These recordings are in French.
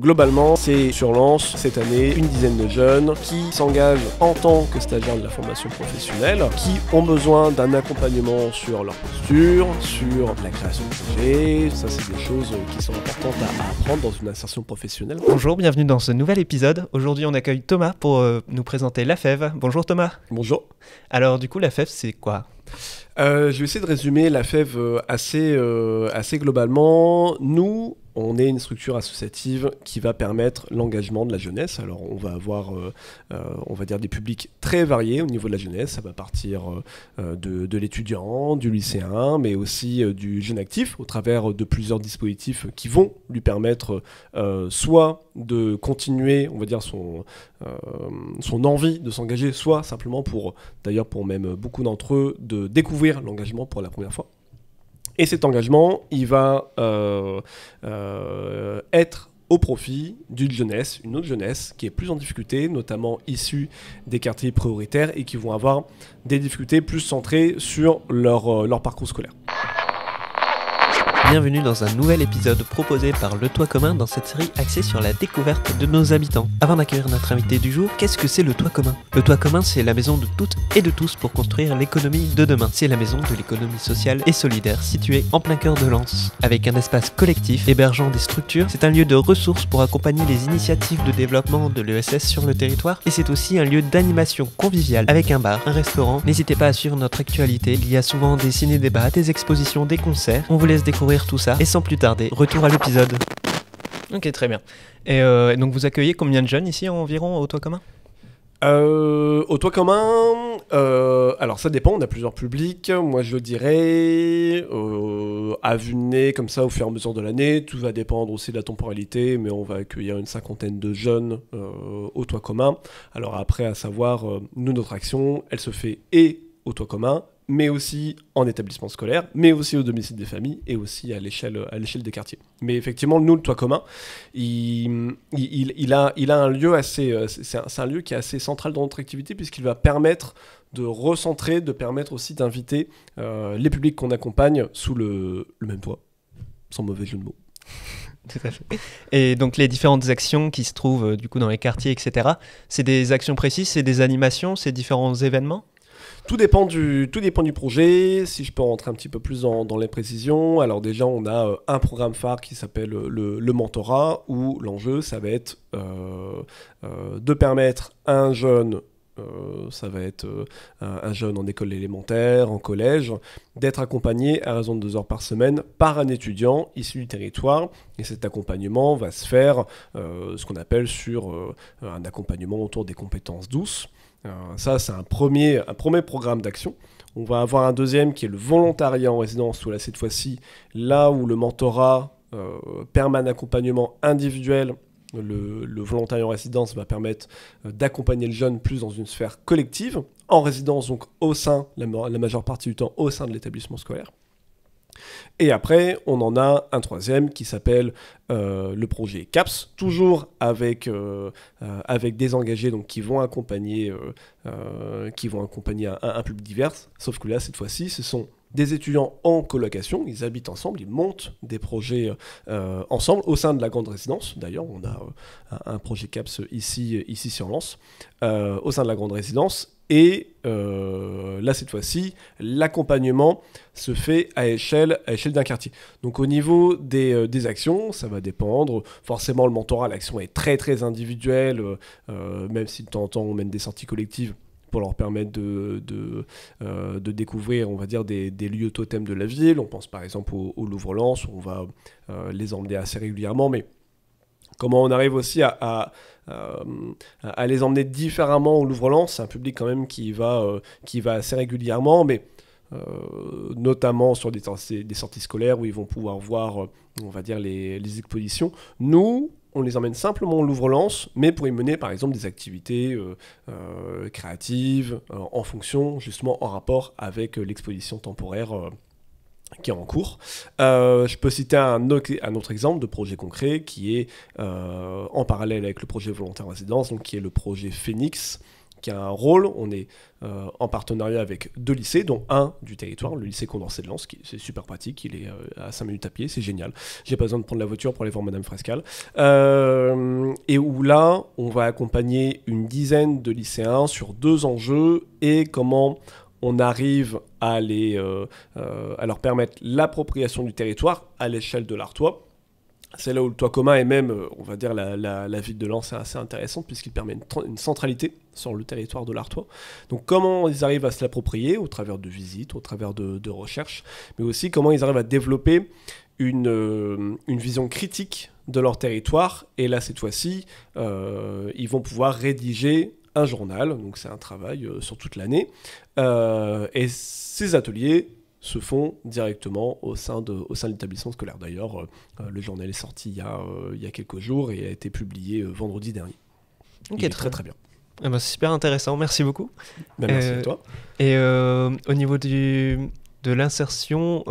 Globalement, c'est sur Lens, cette année, une dizaine de jeunes qui s'engagent en tant que stagiaires de la formation professionnelle, qui ont besoin d'un accompagnement sur leur posture, sur la création de projet. Ça, c'est des choses qui sont importantes à apprendre dans une insertion professionnelle. Bonjour, bienvenue dans ce nouvel épisode. Aujourd'hui, on accueille Thomas pour nous présenter la FEV. Bonjour Thomas. Bonjour. Alors du coup, la FEV, c'est quoi ? Je vais essayer de résumer la FEV assez globalement. Nous, on est une structure associative qui va permettre l'engagement de la jeunesse. Alors, on va avoir, on va dire, des publics très variés au niveau de la jeunesse. Ça va partir de l'étudiant, du lycéen, mais aussi du jeune actif, au travers de plusieurs dispositifs qui vont lui permettre soit de continuer, on va dire, son envie de s'engager, soit simplement pour même beaucoup d'entre eux, de découvrir l'engagement pour la première fois. Et cet engagement, il va être au profit d'une jeunesse, une autre jeunesse qui est plus en difficulté, notamment issue des quartiers prioritaires et qui vont avoir des difficultés plus centrées sur leur parcours scolaire. Bienvenue dans un nouvel épisode proposé par Le Toit Commun dans cette série axée sur la découverte de nos habitants. Avant d'accueillir notre invité du jour, qu'est-ce que c'est Le Toit Commun ? Le Toit Commun, c'est la maison de toutes et de tous pour construire l'économie de demain. C'est la maison de l'économie sociale et solidaire située en plein cœur de Lens. Avec un espace collectif hébergeant des structures, c'est un lieu de ressources pour accompagner les initiatives de développement de l'ESS sur le territoire et c'est aussi un lieu d'animation conviviale avec un bar, un restaurant. N'hésitez pas à suivre notre actualité, il y a souvent des ciné-débats, des expositions, des concerts. On vous laisse découvrir tout ça et sans plus tarder, retour à l'épisode. Ok, très bien. Et donc vous accueillez combien de jeunes ici environ au Toit Commun ? Au Toit Commun, alors ça dépend, on a plusieurs publics. Moi je dirais à vue de nez, comme ça au fur et à mesure de l'année, tout va dépendre aussi de la temporalité, mais on va accueillir une cinquantaine de jeunes au Toit Commun. Alors après, à savoir, nous, notre action, elle se fait et au Toit Commun, mais aussi en établissement scolaire, mais aussi au domicile des familles et aussi à l'échelle des quartiers. Mais effectivement, nous, le Toit Commun, il a un lieu assez... c'est un lieu qui est assez central dans notre activité puisqu'il va permettre de recentrer, de permettre aussi d'inviter les publics qu'on accompagne sous le même toit, sans mauvais jeu de mots. Tout à fait. Et donc les différentes actions qui se trouvent du coup dans les quartiers, etc., c'est des actions précises, c'est des animations, c'est différents événements ? Tout dépend du projet. Si je peux rentrer un petit peu plus dans les précisions, alors déjà on a un programme phare qui s'appelle le mentorat, où l'enjeu ça va être de permettre à un jeune, ça va être un jeune en école élémentaire, en collège, d'être accompagné à raison de 2 heures par semaine par un étudiant issu du territoire. Et cet accompagnement va se faire ce qu'on appelle sur un accompagnement autour des compétences douces. Ça, c'est un premier programme d'action. On va avoir un deuxième qui est le volontariat en résidence, où là, cette fois-ci, là où le mentorat permet un accompagnement individuel, le volontariat en résidence va permettre d'accompagner le jeune plus dans une sphère collective, en résidence, donc au sein, la majeure partie du temps, au sein de l'établissement scolaire. Et après, on en a un troisième qui s'appelle le projet CAPS, toujours avec des engagés donc, qui vont accompagner un public divers, sauf que là, cette fois-ci, ce sont des étudiants en colocation, ils habitent ensemble, ils montent des projets ensemble au sein de la grande résidence. D'ailleurs, on a un projet CAPS ici sur Lens, au sein de la grande résidence. Et là, cette fois-ci, l'accompagnement se fait à échelle d'un quartier. Donc au niveau des actions, ça va dépendre. Forcément, le mentorat, l'action est très très individuelle, même si de temps en temps on mène des sorties collectives pour leur permettre de découvrir, on va dire, des lieux totems de la ville. On pense par exemple au Louvre-Lens, où on va les emmener assez régulièrement, mais comment on arrive aussi à les emmener différemment au Louvre-Lens, c'est un public quand même qui va assez régulièrement, mais notamment sur des sorties scolaires où ils vont pouvoir voir, on va dire, les expositions. Nous, on les emmène simplement au Louvre-Lens, mais pour y mener par exemple des activités créatives, en fonction, justement en rapport avec l'exposition temporaire qui est en cours. Je peux citer un autre exemple de projet concret qui est en parallèle avec le projet volontaire en résidence, donc qui est le projet Phoenix, qui a un rôle. On est en partenariat avec 2 lycées, dont un du territoire, le lycée Condorcet de Lens, c'est super pratique, il est à 5 minutes à pied, c'est génial. J'ai pas besoin de prendre la voiture pour aller voir Madame Frescal. et où là, on va accompagner une dizaine de lycéens sur 2 enjeux et comment on arrive à leur permettre l'appropriation du territoire à l'échelle de l'Artois. C'est là où le toit commun et même, on va dire, la ville de Lens est assez intéressante puisqu'il permet une centralité sur le territoire de l'Artois. Donc comment ils arrivent à se l'approprier au travers de visites, au travers de recherches, mais aussi comment ils arrivent à développer une vision critique de leur territoire. Et là, cette fois-ci, ils vont pouvoir rédiger un journal, donc c'est un travail sur toute l'année. Et ces ateliers se font directement au sein de l'établissement scolaire. D'ailleurs, le journal est sorti il y a quelques jours et a été publié vendredi dernier. Ok, très très bien. Ah bah, c'est super intéressant, merci beaucoup. Merci à toi. Et au niveau de l'insertion,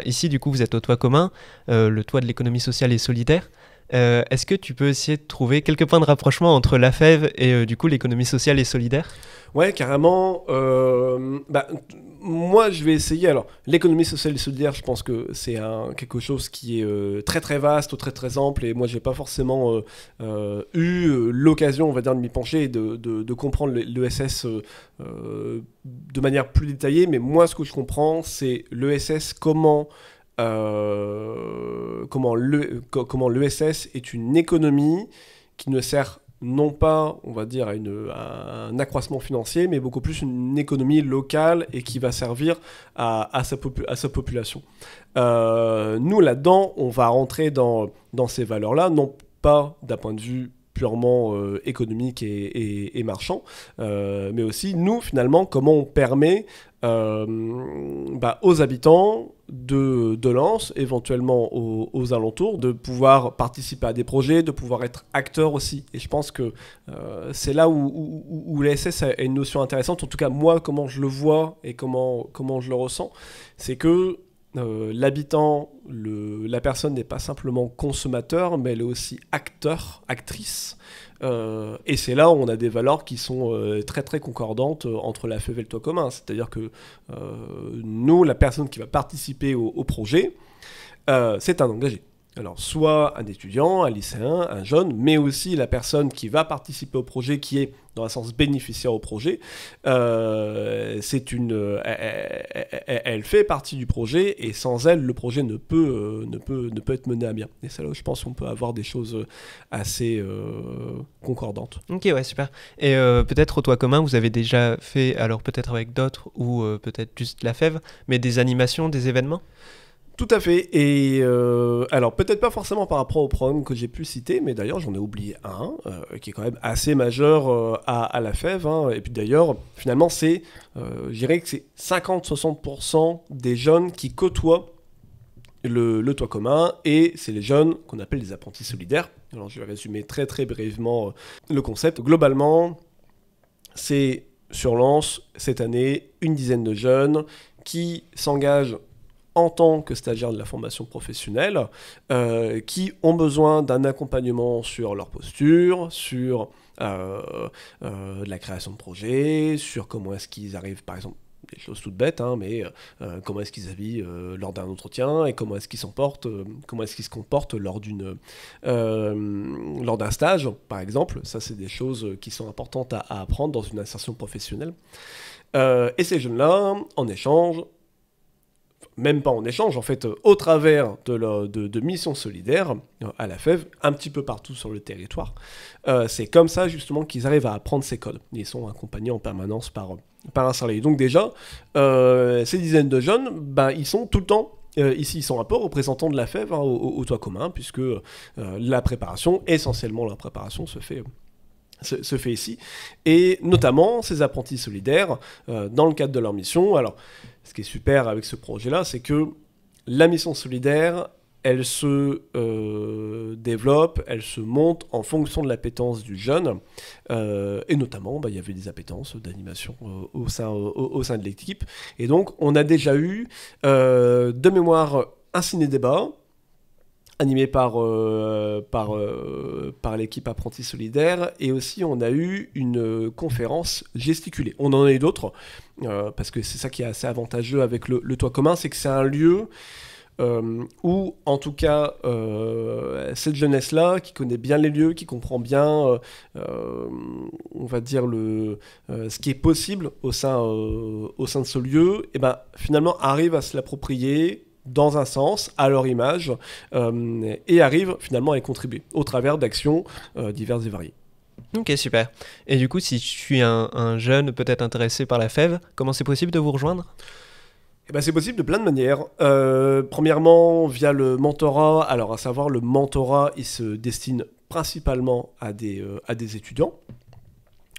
ici du coup vous êtes au toit commun, le toit de l'économie sociale et solidaire. Est-ce que tu peux essayer de trouver quelques points de rapprochement entre la FEV et du coup l'économie sociale et solidaire ? Ouais, carrément. Moi, je vais essayer. Alors, l'économie sociale et solidaire, je pense que c'est quelque chose qui est très très vaste, très très ample. Et moi, j'ai pas forcément eu l'occasion, on va dire, de m'y pencher et de comprendre l'ESS de manière plus détaillée. Mais moi, ce que je comprends, c'est l'ESS, comment l'ESS est une économie qui ne sert non pas, on va dire, à un accroissement financier, mais beaucoup plus une économie locale et qui va servir à sa population. Nous, là-dedans, on va rentrer dans ces valeurs-là, non pas d'un point de vue purement économique et marchand, mais aussi, nous, finalement, comment on permet aux habitants de Lens, éventuellement aux alentours, de pouvoir participer à des projets, de pouvoir être acteurs aussi. Et je pense que c'est là où l'ESS a une notion intéressante, en tout cas moi, comment je le vois et comment je le ressens, c'est que l'habitant, la personne n'est pas simplement consommateur, mais elle est aussi acteur, actrice. Et c'est là où on a des valeurs qui sont très très concordantes entre la FEV et le toit commun. C'est-à-dire que nous, la personne qui va participer au projet, c'est un engagé. Alors, soit un étudiant, un lycéen, un jeune, mais aussi la personne qui va participer au projet, qui est dans un sens bénéficiaire au projet, elle fait partie du projet et sans elle, le projet ne peut être mené à bien. Et c'est là où je pense qu'on peut avoir des choses assez concordantes. Ok, ouais, super. Et peut-être au toit commun, vous avez déjà fait, alors peut-être avec d'autres ou peut-être juste la FEV, mais des animations, des événements ? Tout à fait, et alors peut-être pas forcément par rapport au programme que j'ai pu citer, mais d'ailleurs j'en ai oublié un, qui est quand même assez majeur à la FEV, hein. Et puis d'ailleurs, finalement je dirais que c'est 50-60% des jeunes qui côtoient le toit commun, et c'est les jeunes qu'on appelle les apprentis solidaires. Alors je vais résumer très très brièvement le concept. Globalement, c'est sur Lens, cette année, une dizaine de jeunes qui s'engagent en tant que stagiaires de la formation professionnelle, qui ont besoin d'un accompagnement sur leur posture, sur la création de projets, sur comment est-ce qu'ils arrivent, par exemple, des choses toutes bêtes, hein, mais comment est-ce qu'ils habillent lors d'un entretien et comment est-ce qu'ils se comportent lors d'un stage, par exemple. Ça, c'est des choses qui sont importantes à apprendre dans une insertion professionnelle. Et ces jeunes-là, en échange, même pas en échange, en fait, au travers de missions solidaires à la FEV, un petit peu partout sur le territoire. C'est comme ça, justement, qu'ils arrivent à apprendre ces codes. Ils sont accompagnés en permanence par un salarié. Donc déjà, ces dizaines de jeunes, ils sont tout le temps ici, ils sont un peu représentants de la FEV, hein, au toit commun, puisque la préparation, essentiellement la préparation, se fait ici. Et notamment, ces apprentis solidaires, dans le cadre de leur mission. Alors, ce qui est super avec ce projet-là, c'est que la mission solidaire, elle se développe, elle se monte en fonction de l'appétence du jeune. Et notamment, il y avait des appétences d'animation au sein de l'équipe. Et donc, on a déjà eu, de mémoire, un ciné-débat animé par l'équipe Apprentis Solidaires, et aussi on a eu une conférence gesticulée. On en a eu d'autres, parce que c'est ça qui est assez avantageux avec le toit commun, c'est que c'est un lieu où en tout cas cette jeunesse-là, qui connaît bien les lieux, qui comprend bien, on va dire, ce qui est possible au sein de ce lieu, et ben, finalement arrive à se l'approprier dans un sens, à leur image, et arrive finalement à y contribuer au travers d'actions diverses et variées. Ok, super. Et du coup, si je suis un jeune peut-être intéressé par la fève, comment c'est possible de vous rejoindre ? Eh ben, c'est possible de plein de manières. Premièrement, via le mentorat. Alors, à savoir, le mentorat, il se destine principalement à des étudiants.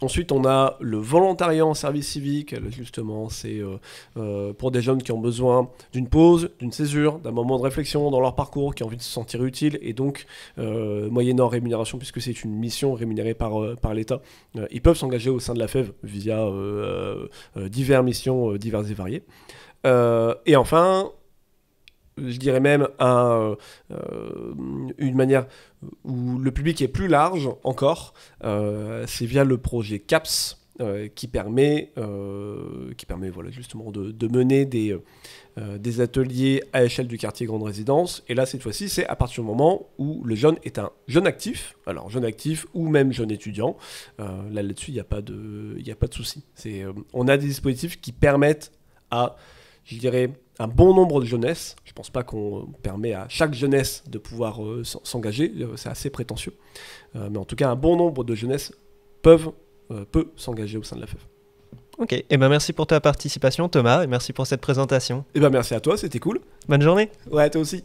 Ensuite, on a le volontariat en service civique. Justement, c'est pour des jeunes qui ont besoin d'une pause, d'une césure, d'un moment de réflexion dans leur parcours, qui ont envie de se sentir utiles, et donc, moyennant rémunération, puisque c'est une mission rémunérée par l'État, ils peuvent s'engager au sein de la FEV via diverses missions diverses et variées. Et enfin, je dirais même une manière où le public est plus large encore, c'est via le projet CAPS, qui permet voilà, justement de mener des ateliers à l'échelle du quartier Grande Résidence. Et là, cette fois-ci, c'est à partir du moment où le jeune est un jeune actif, alors jeune actif ou même jeune étudiant. Là-dessus, il n'y a pas de souci. On a des dispositifs qui permettent à, je dirais, un bon nombre de jeunesses. Je ne pense pas qu'on permet à chaque jeunesse de pouvoir s'engager, c'est assez prétentieux. Mais en tout cas, un bon nombre de jeunesses peut s'engager au sein de la FEV. Ok, et ben merci pour ta participation Thomas, et merci pour cette présentation. Et ben merci à toi, c'était cool. Bonne journée. Ouais, toi aussi.